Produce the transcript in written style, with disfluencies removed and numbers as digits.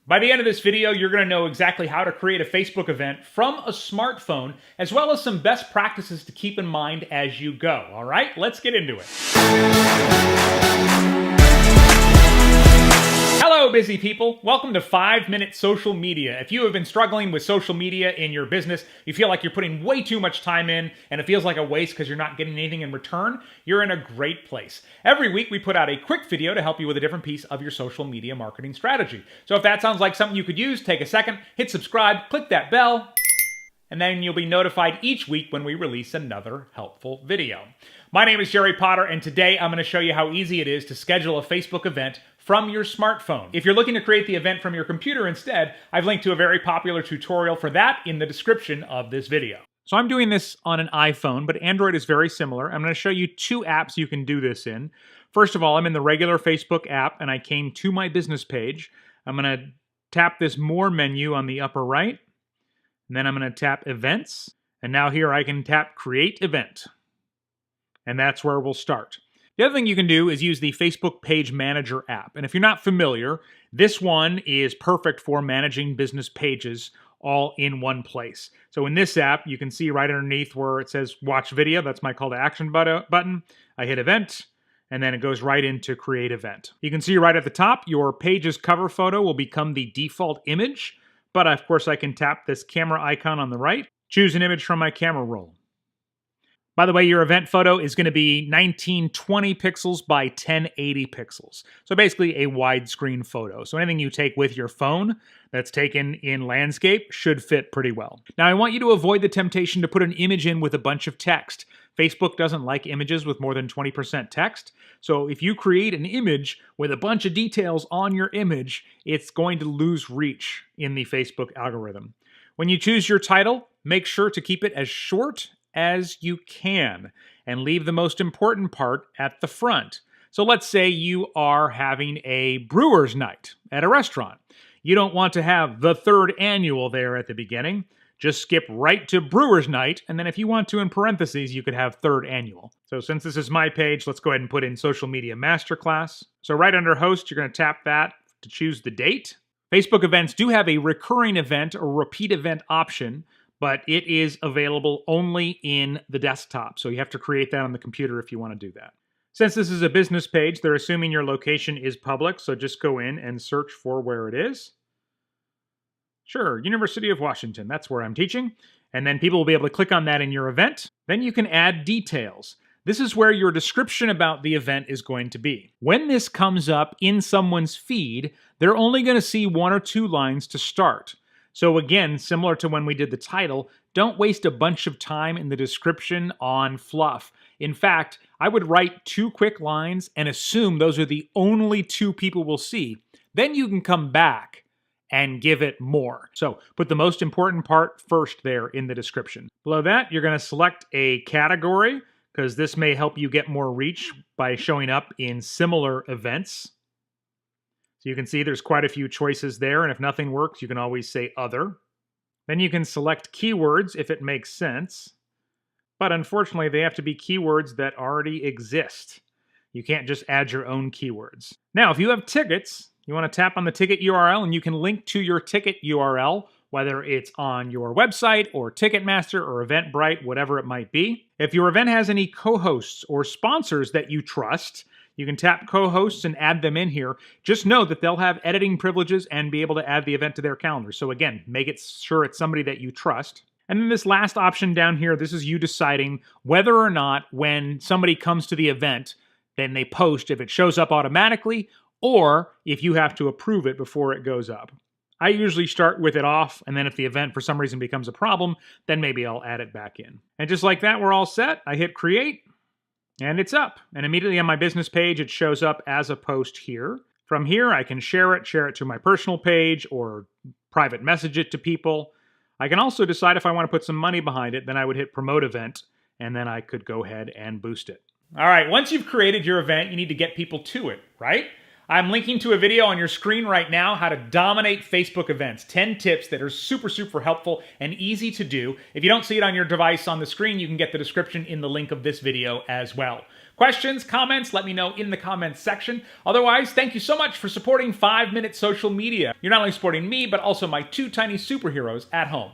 By the end of this video, you're going to know exactly how to create a Facebook event from a smartphone, as well as some best practices to keep in mind as you go. All right, let's get into it. Hello, busy people. Welcome to 5-Minute Social Media. If you have been struggling with social media in your business, you feel like you're putting way too much time in, and it feels like a waste because you're not getting anything in return, you're in a great place. Every week, we put out a quick video to help you with a different piece of your social media marketing strategy. So if that sounds like something you could use, take a second, hit subscribe, click that bell, and then you'll be notified each week when we release another helpful video. My name is Jerry Potter, and today I'm going to show you how easy it is to schedule a Facebook event from your smartphone. If you're looking to create the event from your computer instead, I've linked to a very popular tutorial for that in the description of this video. So I'm doing this on an iPhone, but Android is very similar. I'm going to show you two apps you can do this in. First of all, I'm in the regular Facebook app, and I came to my business page. I'm going to tap this More menu on the upper right, and then I'm going to tap Events, and now here I can tap Create Event. And that's where we'll start. The other thing you can do is use the Facebook Page Manager app. And if you're not familiar, this one is perfect for managing business pages all in one place. So in this app, you can see right underneath where it says Watch Video, that's my call to action button. I hit Event, and then it goes right into Create Event. You can see right at the top, your page's cover photo will become the default image, but of course I can tap this camera icon on the right, choose an image from my camera roll. By the way, your event photo is going to be 1920 pixels by 1080 pixels. So basically a widescreen photo. So anything you take with your phone that's taken in landscape should fit pretty well. Now I want you to avoid the temptation to put an image in with a bunch of text. Facebook doesn't like images with more than 20% text. So if you create an image with a bunch of details on your image, it's going to lose reach in the Facebook algorithm. When you choose your title, make sure to keep it as short as you can and leave the most important part at the front. So let's say you are having a brewer's night at a restaurant. You don't want to have the third annual there at the beginning. Just skip right to brewer's night, and then if you want to, in parentheses, you could have third annual. So since this is my page, let's go ahead and put in Social Media Masterclass. So right under Host, you're going to tap that to choose the date. Facebook events do have a recurring event or repeat event option, but it is available only in the desktop. So you have to create that on the computer if you want to do that. Since this is a business page, they're assuming your location is public, so just go in and search for where it is. Sure, University of Washington, that's where I'm teaching. And then people will be able to click on that in your event. Then you can add details. This is where your description about the event is going to be. When this comes up in someone's feed, they're only going to see 1 or 2 lines to start. So again, similar to when we did the title, don't waste a bunch of time in the description on fluff. In fact, I would write 2 quick lines and assume those are the only 2 people will see. Then you can come back and give it more. So put the most important part first there in the description. Below that, you're going to select a category because this may help you get more reach by showing up in similar events. So you can see there's quite a few choices there, and if nothing works, you can always say Other. Then you can select keywords if it makes sense, but unfortunately they have to be keywords that already exist. You can't just add your own keywords. Now, if you have tickets, you want to tap on the ticket URL, and you can link to your ticket URL, whether it's on your website or Ticketmaster or Eventbrite, whatever it might be. If your event has any co-hosts or sponsors that you trust, you can tap co-hosts and add them in here. Just know that they'll have editing privileges and be able to add the event to their calendar. So again, make it sure it's somebody that you trust. And then this last option down here, this is you deciding whether or not when somebody comes to the event, then they post if it shows up automatically or if you have to approve it before it goes up. I usually start with it off, and then if the event for some reason becomes a problem, then maybe I'll add it back in. And just like that, we're all set. I hit Create. And it's up. And immediately on my business page, it shows up as a post here. From here, I can share it to my personal page or private message it to people. I can also decide if I want to put some money behind it, then I would hit Promote Event, and then I could go ahead and boost it. All right, once you've created your event, you need to get people to it, right? I'm linking to a video on your screen right now, how to dominate Facebook events. 10 tips that are super, super helpful and easy to do. If you don't see it on your device on the screen, you can get the description in the link of this video as well. Questions, comments, let me know in the comments section. Otherwise, thank you so much for supporting 5 Minute Social Media. You're not only supporting me, but also my two tiny superheroes at home.